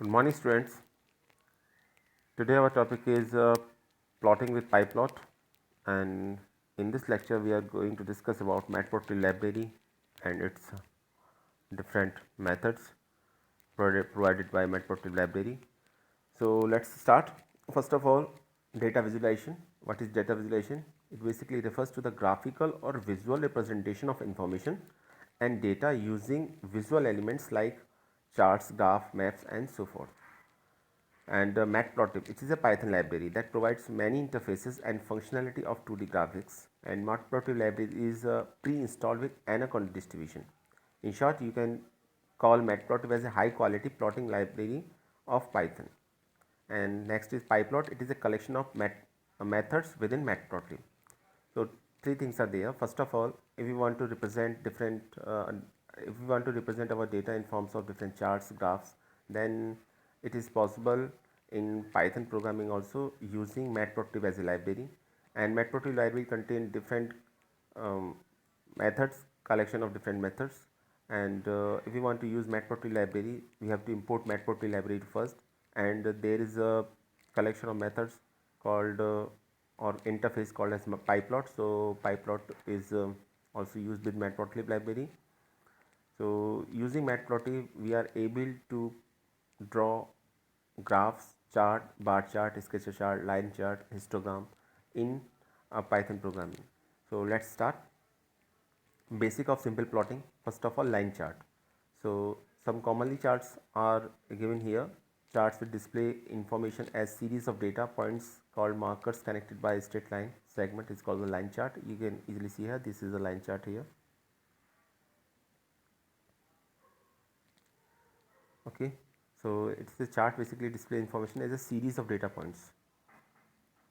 Good morning, students. Today our topic is plotting with PyPlot, and in this lecture we are going to discuss about Matplotlib library and its different methods provided by Matplotlib library. So let's start. First of all, data visualization. What is data visualization? It basically refers to the graphical or visual representation of information and data using visual elements like charts, graph, maps, and so forth. And Matplotlib, it is a Python library that provides many interfaces and functionality of 2D graphics. And Matplotlib library is pre-installed with Anaconda distribution. In short, you can call Matplotlib as a high-quality plotting library of Python. And next is PyPlot. It is a collection of methods within Matplotlib. So three things are there. First of all, if we want to represent if we want to represent our data in forms of different charts, graphs, then it is possible in Python programming also using Matplotlib as a library. And Matplotlib library contain different um, methods, collection of different methods. And if we want to use Matplotlib library, we have to import Matplotlib library first. And there is a collection of methods called or interface called as PyPlot. So PyPlot is also used with Matplotlib library. So using Matplotlib, we are able to draw graphs, chart, bar chart, sketcher chart, line chart, histogram in Python programming. So let's start. Basic of simple plotting. First of all, line chart. So some commonly charts are given here. Charts will display information as series of data points called markers connected by a straight line segment is called the line chart. You can easily see here, this is a line chart here. Okay, so it's the chart basically display information as a series of data points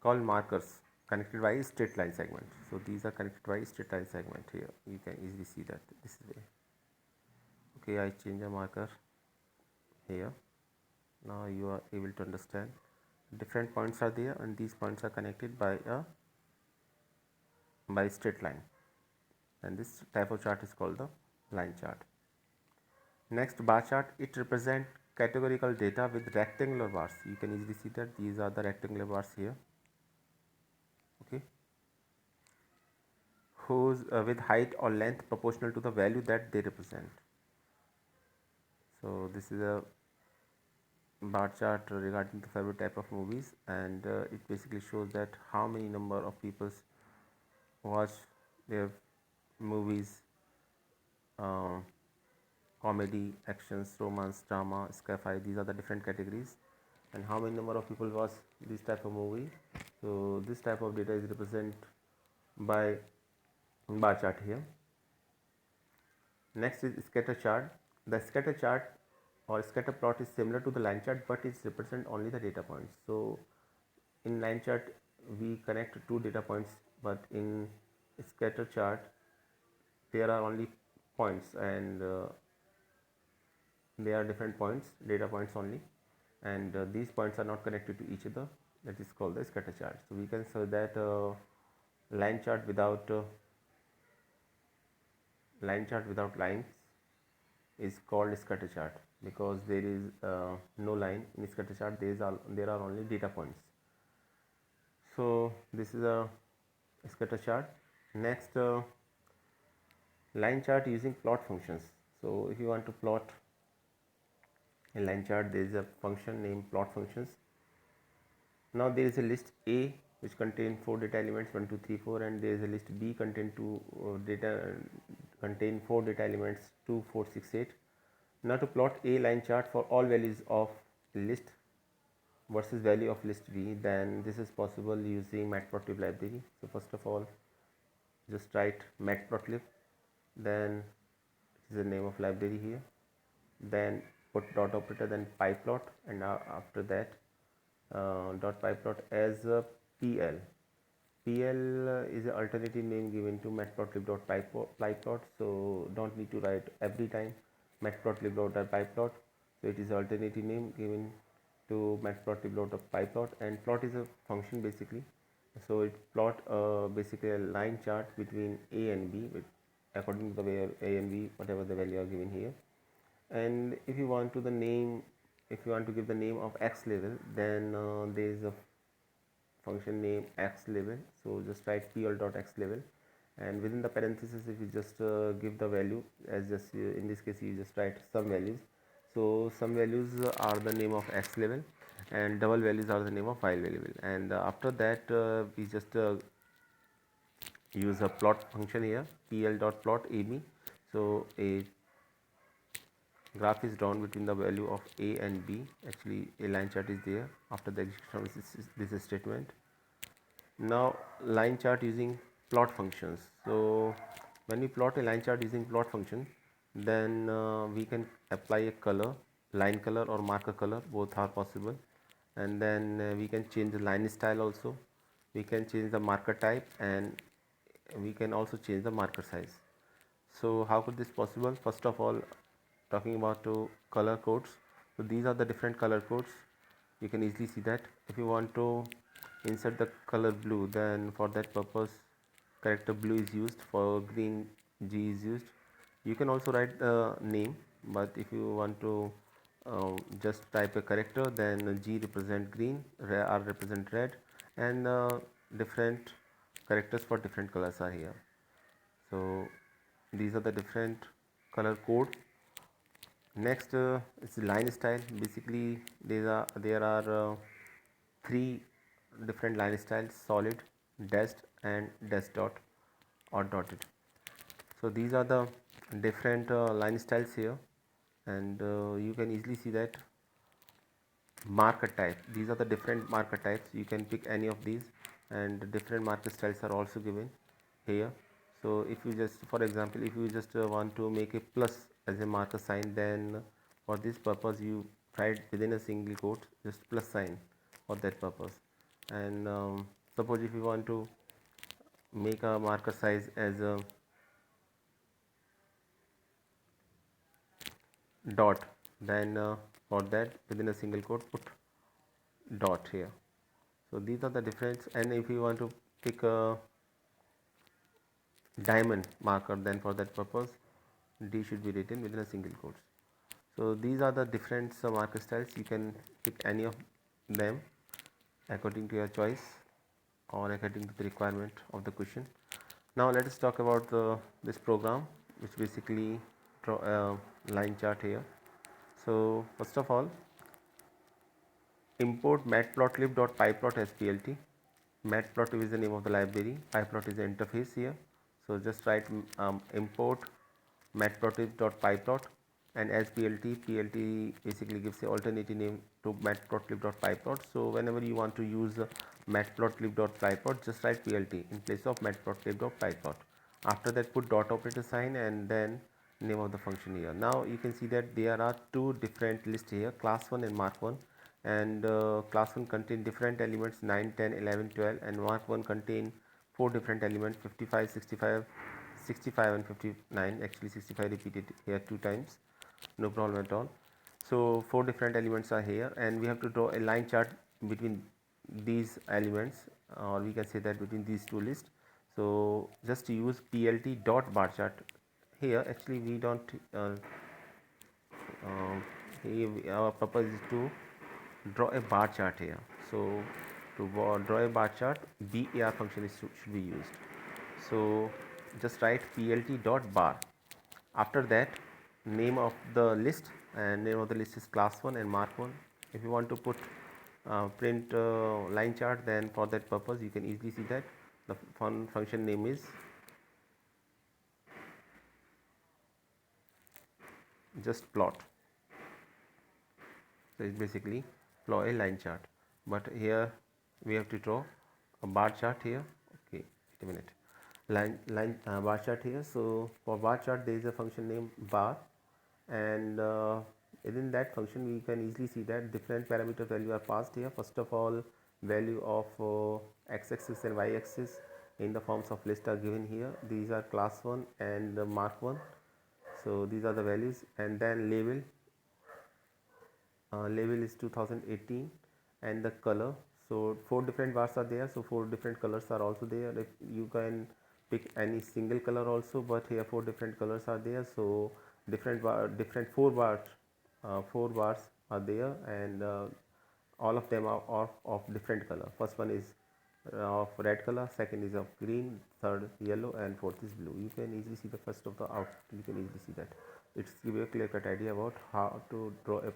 called markers connected by a straight line segment. So these are connected by a straight line segment here. You can easily see that this is way. Okay, I change a marker here. Now you are able to understand different points are there and these points are connected by straight line, and this type of chart is called the line chart. Next, bar chart, it represents categorical data with rectangular bars. You can easily see that these are the rectangular bars here. Okay, whose with height or length proportional to the value that they represent. So this is a bar chart regarding the favorite type of movies, and it basically shows that how many number of people watch their movies, uh, comedy, actions, romance, drama, sci-fi. These are the different categories, and how many number of people watch this type of movie. So this type of data is represented by bar chart here. Next is scatter chart. The scatter chart or scatter plot is similar to the line chart, but it represents only the data points. So in line chart we connect two data points, but in scatter chart there are only points, and they are different points, data points only, and these points are not connected to each other. That is called the scatter chart. So we can say that line chart without lines is called scatter chart, because there is no line in scatter chart. There are only data points. So this is a scatter chart. Next, line chart using plot functions. So if you want to plot a line chart, there is a function named plot functions. Now there is a list A which contain 4 data elements 1 2 3 4, and there is a list B contain 4 data elements 2 4 6 8. Now to plot a line chart for all values of list versus value of list B, then this is possible using Matplotlib library. So first of all, just write Matplotlib, then this is the name of library here, then put dot operator, then pyplot, and after that dot pyplot as PL. PL is an alternative name given to matplotlib.pyplot, so don't need to write every time matplotlib.pyplot. So it is an alternative name given to matplotlib.pyplot, and plot is a function basically. So it plot basically a line chart between A and B according to the way A and B, whatever the value are given here. And if you want to the name if you want to give the name of x level, then there is a function name x level. So just write pl dot x level, and within the parenthesis if you just give the value, as just in this case you just write some values. So some values are the name of x level, and double values are the name of y level. And after that we just use a plot function here, pl dot plot ab. So a graph is drawn between the value of a and b. Actually a line chart is there after the execution of this statement. Now line chart using plot functions. So when we plot a line chart using plot function, then we can apply a color, line color or marker color, both are possible. And then we can change the line style also, we can change the marker type, and we can also change the marker size. So how could this possible? First of all, talking about color codes. So these are the different color codes. You can easily see that if you want to insert the color blue, then for that purpose character blue is used. For green, G is used. You can also write the name, but if you want to just type a character, then G represent green, R represent red, and different characters for different colors are here. So these are the different color code. Next is line style. Basically there are three different line styles: solid, dashed, and dash dot or dotted. So these are the different line styles here, and you can easily see that marker type. These are the different marker types. You can pick any of these, and different marker styles are also given here. So if you just, for example, if you just want to make a plus as a marker sign, then for this purpose you write within a single quote just plus sign for that purpose. And suppose if you want to make a marker size as a dot, then for that within a single quote put dot here. So these are the difference. And if you want to pick a diamond marker, then for that purpose D should be written within a single quote. So these are the different marker styles. You can pick any of them according to your choice or according to the requirement of the question. Now let us talk about this program, which basically draw a line chart here. So first of all, import matplotlib.pyplot as PLT. Matplotlib is the name of the library, pyplot is the interface here. So just write import matplotlib.pyplot and as PLT. PLT basically gives a alternative name to matplotlib.pyplot. So whenever you want to use matplotlib.pyplot, just write PLT in place of matplotlib.pyplot. After that put dot operator sign and then name of the function here. Now you can see that there are two different lists here, class 1 and mark 1, and class 1 contain different elements 9, 10, 11, 12, and mark 1 contain 4 different elements 55, 65, 65 and 59. Actually 65 repeated here 2 times, no problem at all. So 4 different elements are here, and we have to draw a line chart between these elements, or we can say that between these two lists. So just use plt dot bar chart here. Actually we don't here our purpose is to draw a bar chart here. So to draw a bar chart, bar function should be used. So just write plt dot bar. After that name of the list, and name of the list is class 1 and mark 1. If you want to put print line chart, then for that purpose you can easily see that the function name is just plot. So it's basically plot a line chart, but here we have to draw a bar chart here. Okay, wait a minute. Line bar chart here. So for bar chart there is a function named bar, and within that function we can easily see that different parameter value are passed here. First of all, value of x-axis and y-axis in the forms of list are given here. These are class 1 and mark 1. So these are the values, and then label is 2018, and the color. So 4 different bars are there, so 4 different colors are also there. If you can pick any single color also, but here 4 different colors are there. So different 4 bars are there, and all of them are of different color. First one is of red color, second is of green, third yellow, and fourth is blue. You can easily see the first of the out. You can easily see that. It's give you a clear cut idea about how to draw a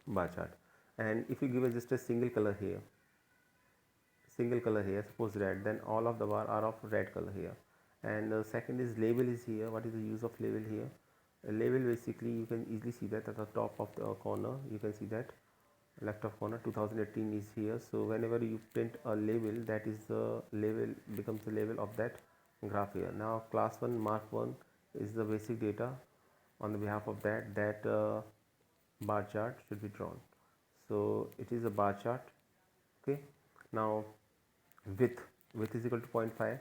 bar chart. And if you give us just a single color here, suppose red, then all of the bar are of red color here. And second is label is here. What is the use of label here? A label, basically you can easily see that at the top of the corner, you can see that left of corner 2018 is here. So whenever you print a label, that is the label, becomes the label of that graph here. Now class 1 mark 1 is the basic data. On the behalf of that bar chart should be drawn. So it is a bar chart. Okay, now width is equal to 0.5.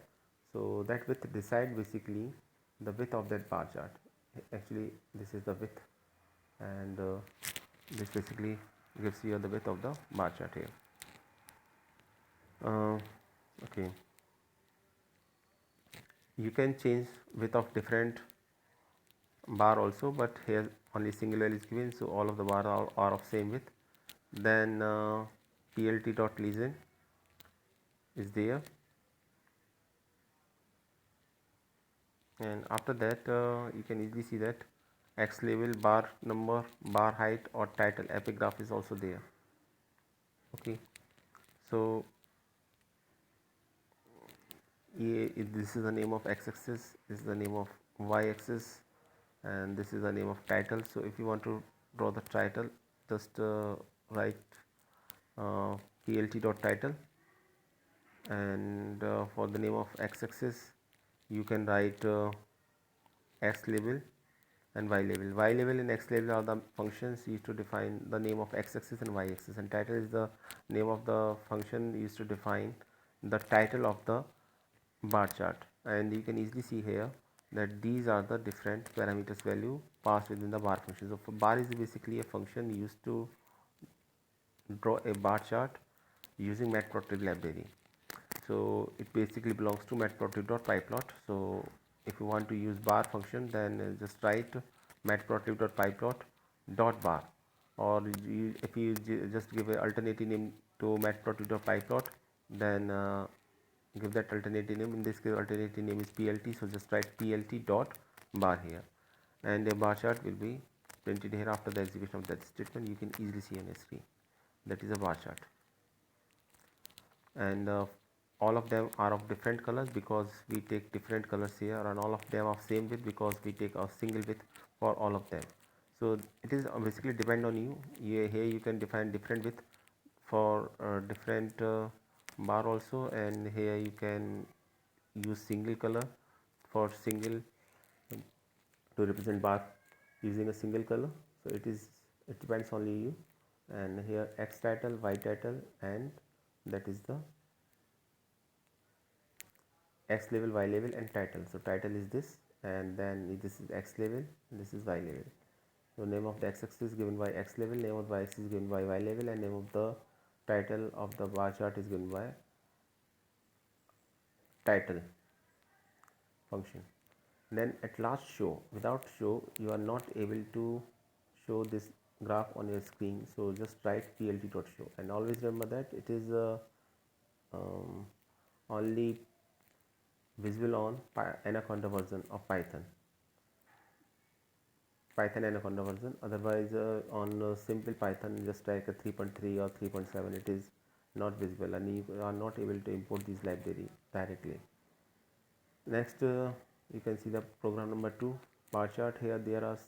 So that width decide basically the width of that bar chart. Actually this is the width, and this basically gives you the width of the bar chart here. Okay, you can change width of different bar also, but here only single value is given, so all of the bar are of same width. Then plt dot legend is there, and after that you can easily see that X label, bar number, bar height, or title epigraph is also there. Okay, so this is the name of X axis, this is the name of Y axis, and this is the name of title. So if you want to draw the title, just write plt dot title, and for the name of X axis you can write X label and Y label. Y label and X label are the functions used to define the name of X axis and Y axis, and title is the name of the function used to define the title of the bar chart. And you can easily see here that these are the different parameters value passed within the bar function. So bar is basically a function used to draw a bar chart using matplotlib library. So it basically belongs to matplotlib.pyplot. So if you want to use bar function, then just write matplotlib.pyplot.bar, or if you just give an alternative name to matplotlib.pyplot, then give that alternative name. In this case alternative name is plt, so just write plt.bar here, and a bar chart will be printed here after the execution of that statement. You can easily see on the screen that is a bar chart, and all of them are of different colors because we take different colors here, and all of them of same width because we take a single width for all of them. So it is basically depend on you. Here you can define different width for different bar also, and here you can use single color for single to represent bar using a single color. So it depends only you. And here X title, Y title, and that is the X label, Y label, and title. So title is this, and then this is X label, and this is Y label. So name of the X axis is given by X label, name of the Y axis is given by Y label, and name of the title of the bar chart is given by title function. Then at last show. Without show you are not able to show this graph on your screen, so just write plt.show, and always remember that it is only visible on Anaconda version of Python Anaconda version. Otherwise on simple Python, just like a 3.3 or 3.7, it is not visible, and you are not able to import this library directly. Next you can see the program number 2, bar chart. Here there are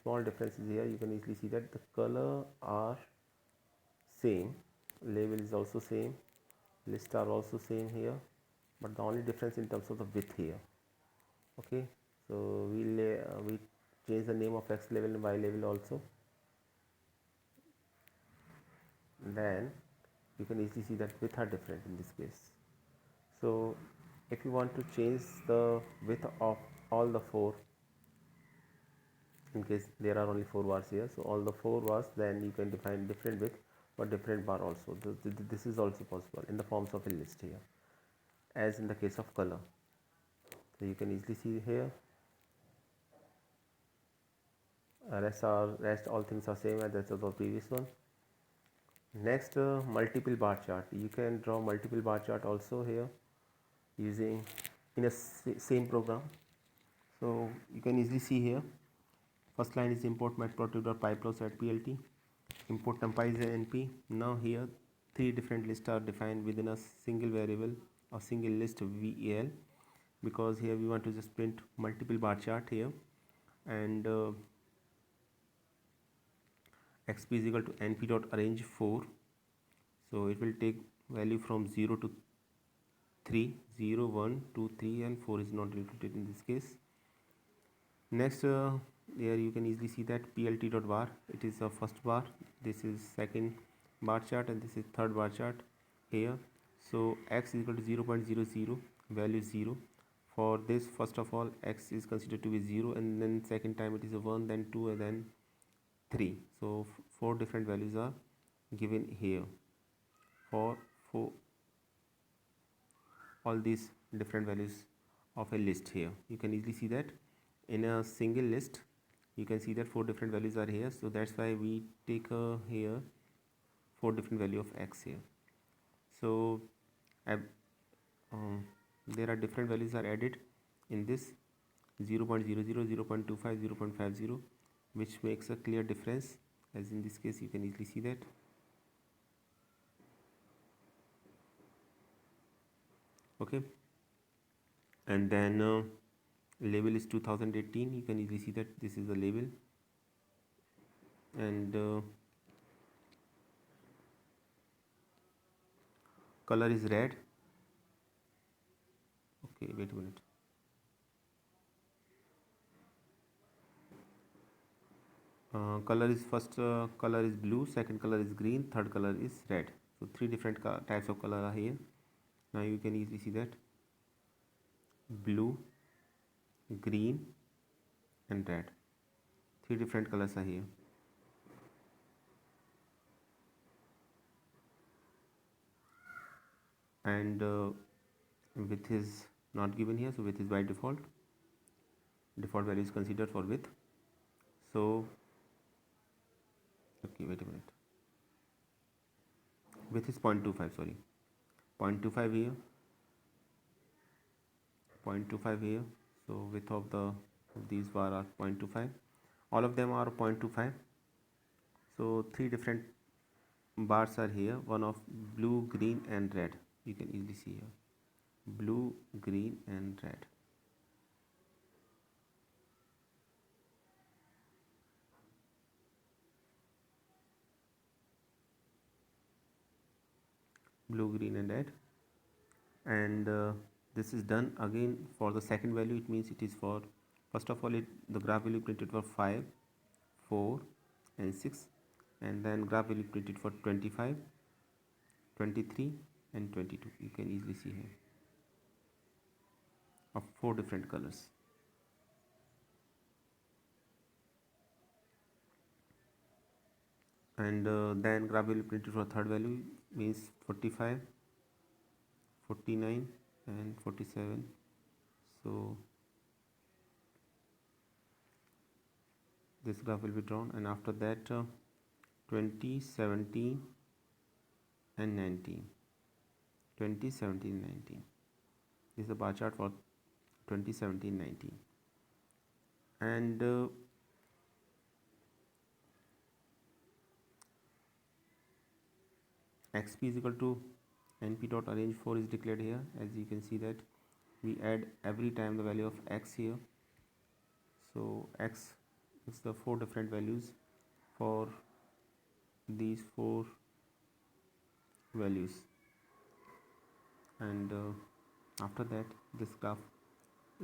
small differences. Here you can easily see that the color are same, label is also same, list are also same here, but the only difference in terms of the width here. Okay, so we change the name of X label and Y label also. Then you can easily see that width are different in this case. So if you want to change the width of all the 4, in case there are only 4 bars here, so all the 4 bars, then you can define different width for different bar also. This is also possible in the forms of a list here, as in the case of color. So you can easily see here Rest all things are same as the previous one. Next, multiple bar chart. You can draw multiple bar chart also here using in a same program. So you can easily see here. First line is import matplotlib.pyplots@plt. Import numpy is np. Now here three different lists are defined within a single variable or single list val, because here we want to just print multiple bar chart here, and xp is equal to np dot arrange 4. So it will take value from 0 to 3, 0, 1, 2, 3, and 4 is not included in this case. Next, here you can easily see that plt.bar, it is the first bar, this is second bar chart, and this is third bar chart here. So x is equal to 0 0.00, value 0. For this, first of all, x is considered to be 0, and then second time it is a 1, then 2, and then 3. So four different values are given here for all these different values of a list. Here you can easily see that in a single list you can see that four different values are here, so that's why we take here four different value of x here. So there are different values are added in this 0 0.00, 0 0.25, 0 0.50, which makes a clear difference, as in this case you can easily see that. Okay, and then label is 2018. You can easily see that this is the label, and color is red. Okay, wait a minute. Color is first color is blue, second color is green, third color is red. So three different types of color are here. Now you can easily see that blue, green, and red. Three different colors are here. And width is not given here, so width is by default. Default value is considered for width. So okay, wait a minute. Width is 0.25, sorry, 0.25 here, 0.25 here. So width of these bar are 0.25. All of them are 0.25. So three different bars are here, one of blue, green, and red. You can easily see here blue, green, and red. Blue, green, and red. And this is done again for the second value. It means it is for, first of all, the graph value printed for 5, 4, and 6, and then graph value printed for 25, 23, and 22. You can easily see here of four different colors. And then graph value printed for third value means 45, 49, and 47. So this graph will be drawn, and after that 20, 17, and 19. 20, 17, 19. This is the bar chart for 2017, 19. And xp is equal to np dot arrange 4 is declared here. As you can see that we add every time the value of x here. So x is the four different values for these four values, and after that this graph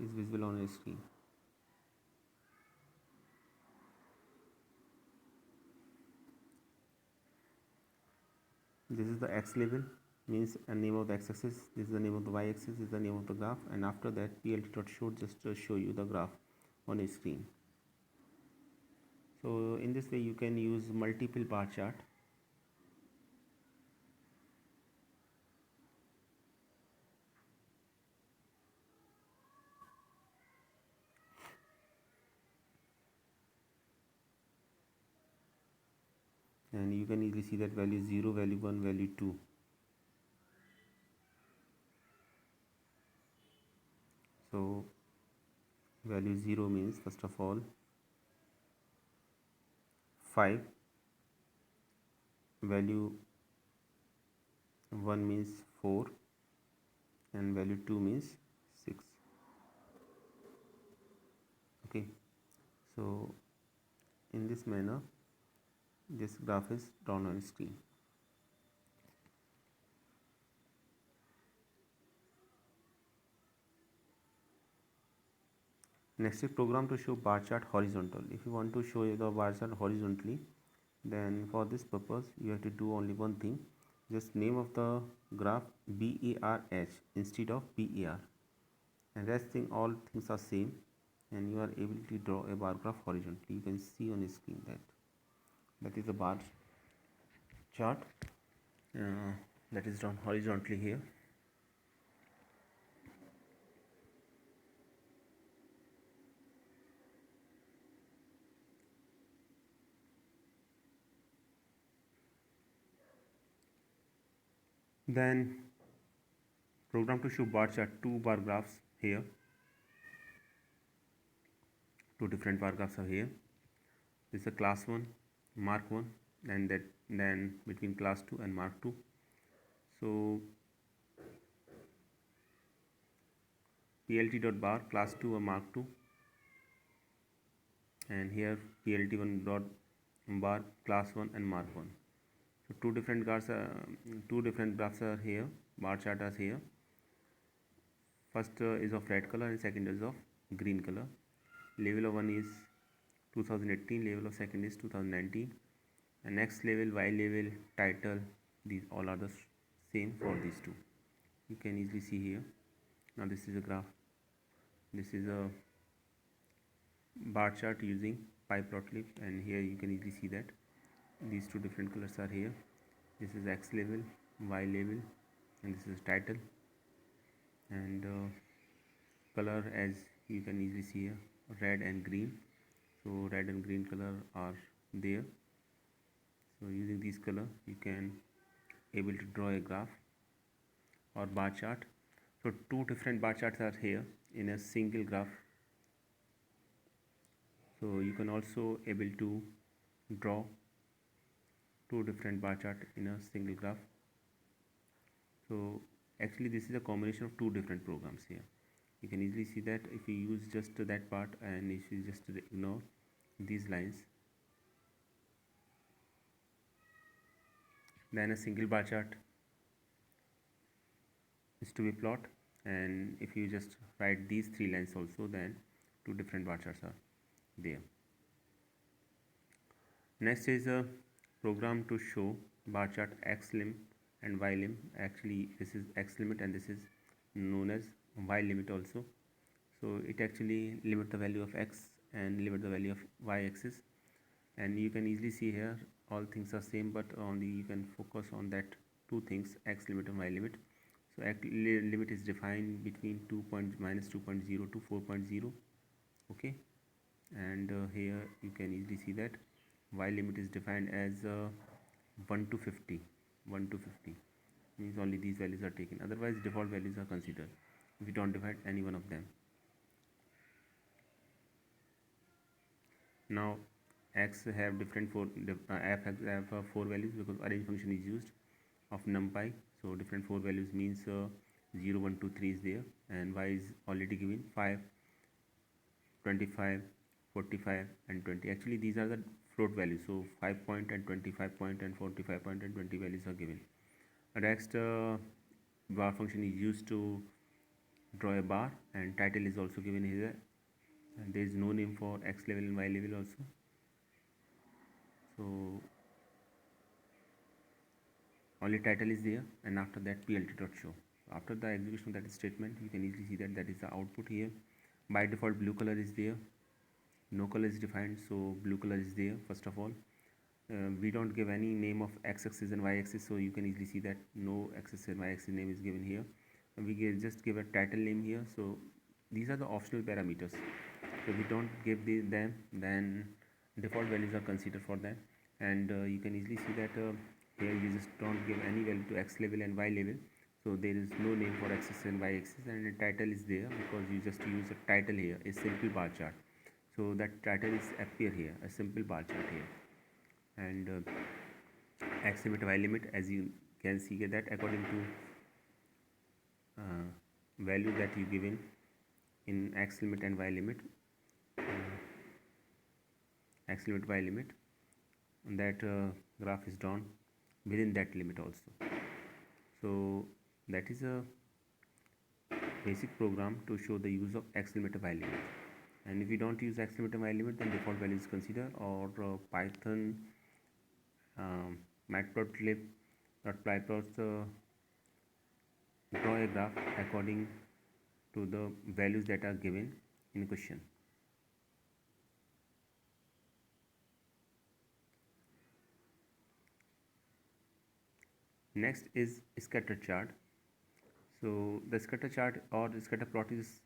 is visible on your screen. This is the x label, means a name of the x-axis. This is the name of the y-axis. This is the name of the graph, and after that plt.show just to show you the graph on your screen. So in this way you can use multiple bar chart. and you can easily see that value 0, value 1, value 2. So value 0 means first of all 5, value 1 means 4, and value 2 means 6. Okay, so in this manner this graph is drawn on screen. Next is program to show bar chart horizontal. If you want to show the bar chart horizontally, then for this purpose you have to do only one thing. Just name of the graph BARH instead of BAR, and rest thing all things are same, and you are able to draw a bar graph horizontally. You can see on the screen that is a bar chart that is drawn horizontally here. Then program to show bar chart, two bar graphs here, two different bar graphs are here. This is a class 1 mark 1, and then between class 2 and mark 2. So plt dot bar class 2 or mark 2, and here plt1 dot bar class 1 and mark 1. So two different graphs are here, bar chart is here. First is of red color and second is of green color. Level of one is 2018, level of second is 2019, and next level, Y level, title, these all are the same for these two. You can easily see here. Now this is a graph, this is a bar chart using pyplotly, and here you can easily see that these two different colors are here. This is X level, Y level, and this is title, and color as you can easily see here, red and green. So red and green color are there. So using this color you can able to draw a graph or bar chart. So two different bar charts are here in a single graph. So you can also able to draw two different bar chart in a single graph. So actually this is a combination of two different programs here. You can easily see that if you use just that part and if you just ignore these lines, then a single bar chart is to be plot, and if you just write these three lines also, then two different bar charts are there. Next is a program to show bar chart x lim and y lim. Actually this is x limit and this is known as y limit also. So it actually limit the value of x and limit the value of y axis, and you can easily see here all things are same, but only you can focus on that two things, x limit and y limit. So limit is defined between minus 2.0 to 4.0. okay, and here you can easily see that y limit is defined as 1 to 50. 1 to 50 means only these values are taken, otherwise default values are considered if you don't divide any one of them. Now x have different f have 4 values because arrange function is used of numpy. So different 4 values means 0, 1, 2, 3 is there, and y is already given 5, 25, 45 and 20. Actually these are the float values, so 5 point and 25 point and 45 point and 20 values are given. Next bar function is used to draw a bar, and title is also given here, and there is no name for x level and y level also. So only title is there, and after that plt dot show. After the execution of that statement, you can easily see that that is the output here. By default blue color is there, no color is defined, so blue color is there. First of all, we don't give any name of x-axis and y-axis, so you can easily see that no x-axis and y-axis name is given here. We just give a title name here. So these are the optional parameters, so we don't give them, then default values are considered for that. and you can easily see that here you just don't give any value to x level and y level, so there is no name for axis and y axis, and the title is there because you just use a title here, a simple bar chart. So that title is appear here, a simple bar chart here. And x limit, y limit, as you can see that according to value that you given in x limit and y limit, x limit, y limit, that graph is drawn within that limit also. So that is a basic program to show the use of x limit and y limit. And if you don't use x limit and y limit, then default value is considered, or Python matplotlib.pyplot draw a graph according to the values that are given in question. Next is scatter chart. So the scatter chart or the scatter plot is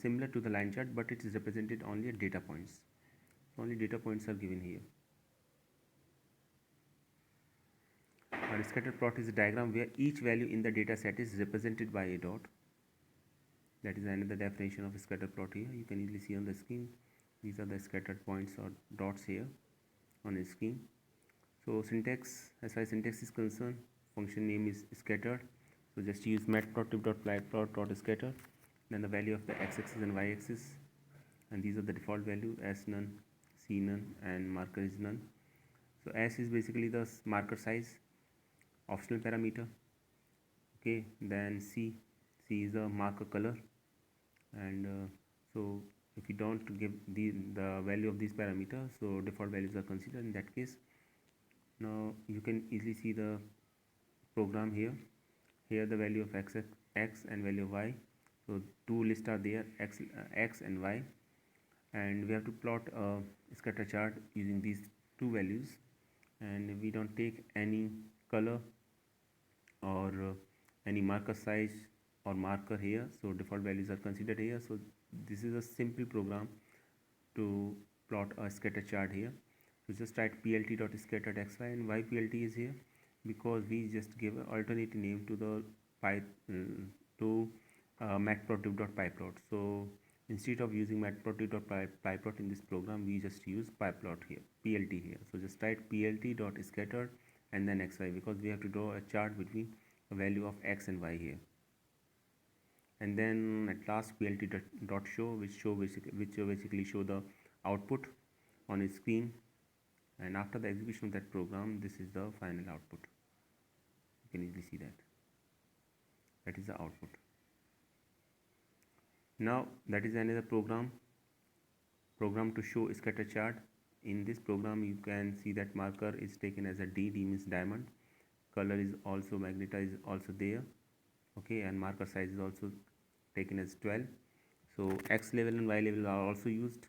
similar to the line chart, but it is represented only at data points. So only data points are given here. A scatter plot is a diagram where each value in the data set is represented by a dot. That is another definition of a scatter plot here. You can easily see on the screen. These are the scattered points or dots here on the screen. So syntax, as far as syntax is concerned, function name is scattered. So just use matplotlib.pyplot.scatter, then the value of the x-axis and y-axis, and these are the default value, as none, c none, and marker is none. So s is basically the marker size, optional parameter. Okay, then c is the marker color, and so if you don't give the value of these parameters, so default values are considered in that case. Now you can easily see the program here. Here the value of x and value of y. So two lists are there, x and y, and we have to plot a scatter chart using these two values, and we don't take any color or any marker size or marker here, so default values are considered here. So this is a simple program to plot a scatter chart here. So just write plt.scattered xy, and why plt is here, because we just give an alternate name to the matplotlib.pyplot. So instead of using matplotlib.pyplot in this program, we just use pyplot here, plt here. So just write plt.scattered and then xy, because we have to draw a chart between a value of x and y here. And then at last plt.show, which basically show the output on a screen, and after the execution of that program, this is the final output. You can easily see that is the output. Now that is another program to show a scatter chart. In this program you can see that marker is taken as a D means diamond, color is also magenta is also there, okay, and marker size is also taken as 12. So x level and y level are also used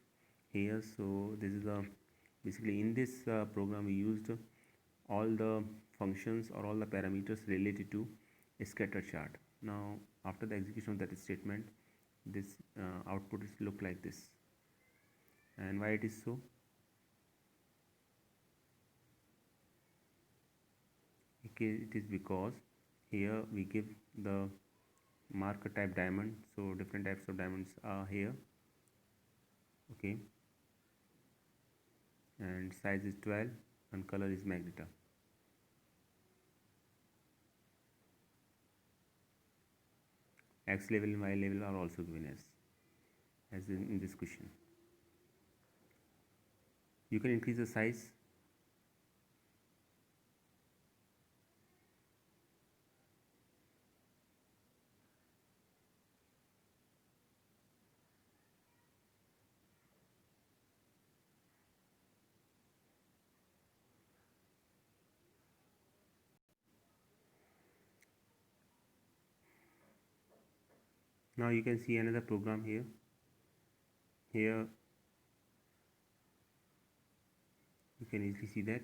here. So this is basically in this program we used all the functions or all the parameters related to a scatter chart. Now after the execution of that statement, this output is look like this. And why it is so? Okay, it is because here we give the marker type diamond, so different types of diamonds are here, okay, and size is 12 and color is magenta. X level and Y level are also given as in this question. You can increase the size. Now you can see another program here. Here you can easily see that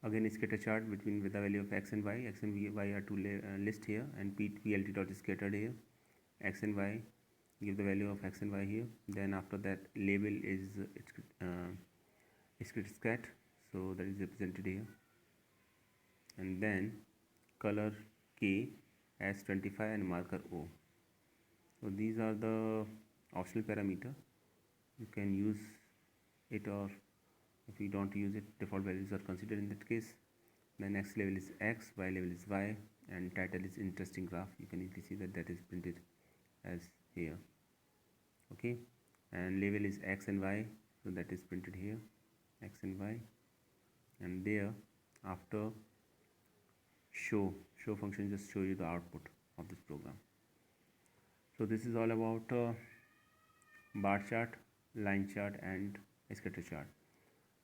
again scatter chart between with the value of x and y. X and y are two list here, and plt.scattered here. X and y, give the value of x and y here. Then after that label is scat, so that is represented here, and then color K as 25 and marker O. So these are the optional parameter. You can use it, or if you don't use it, default values are considered in that case. Then X level is X, Y level is Y, and title is interesting graph. You can easily see that that is printed as here. Okay, and label is X and Y, so that is printed here, X and Y. And there after show function just show you the output of this program. So this is all about bar chart, line chart, and scatter chart.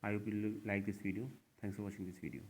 I hope you like this video. Thanks for watching this video.